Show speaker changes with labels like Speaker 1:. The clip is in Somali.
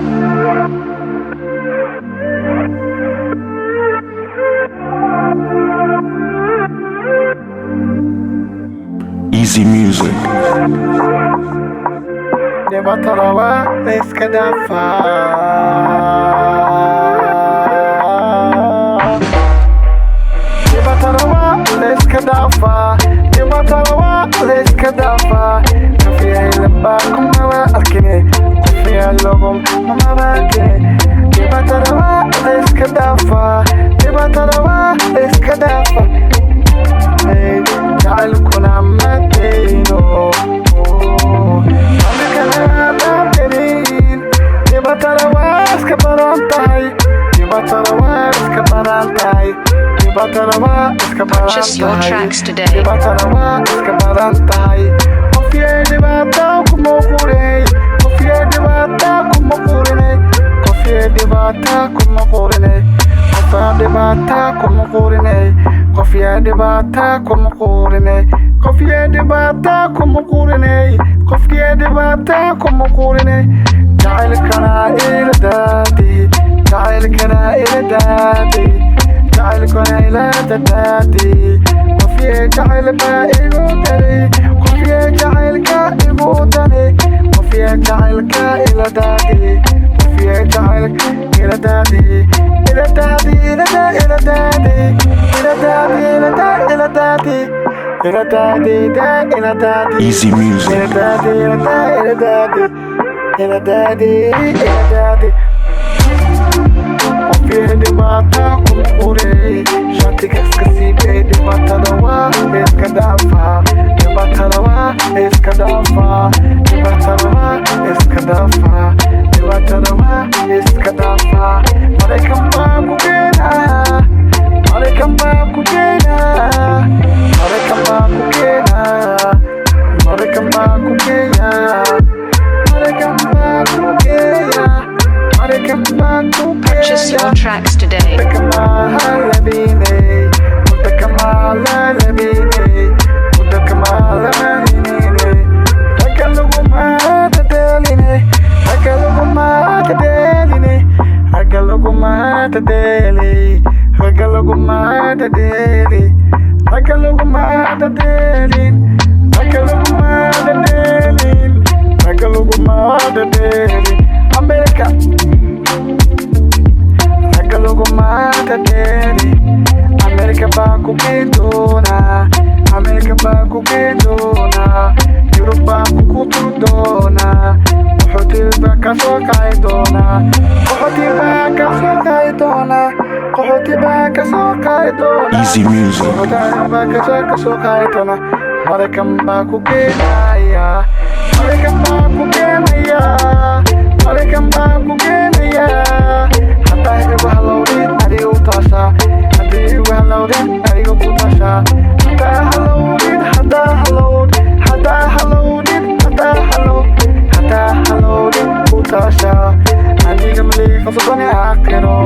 Speaker 1: Easy music.
Speaker 2: Debatarawa iska dhafa. Debatarawa iska dhafa. Debatarawa iska dhafa. Kafiya ilba kuma arkine. Kafiya logum mama bakine. Debatarawa iska dhafa. Debatarawa iska dhafa. Hey, jacalkuna ma deyno.
Speaker 3: Purchase your tracks today.
Speaker 2: جعلكنا إلى دادي وفي جعل بائلودني وفي جعلك إبودني وفي جعلك إلى دادي وفي جعلك إلى دادي إلى دادي إلى دادي إلى دادي إلى دادي إلى دادي إلى دادي إلى دادي
Speaker 1: Easy music.
Speaker 2: إلى دادي إلى دادي إلى دادي إلى دادي وفي دباتا كمقوري شاتك اسكسيبي دباتا دوا اسكا دافا دباتا دوا اسكا دافا دباتا دوا اسكا دافا دباتا دوا اسكا دافا مريكم باكو كينا مريكم باكو كينا مريكم باكو كينا مريكم باكو كينا مريكم باكو كينا
Speaker 3: Purchase your tracks today.
Speaker 2: America. America baku kedona, America baku kedona, Europa kukutudona, Hotel baka sokaidona, Hotel baka sokaidona, Hotel baka sokaidona.
Speaker 1: Easy music.
Speaker 2: Hotel baka sokaidona, America baku kedaya, America baku kedaya, America baku kedaya. Hatta ibu halawin adigu tasha, haddii igu halawdin adigu ku tasha. Hatta halawin, hatta halawdin ku tasha. Aniga mali qasbani aqiro.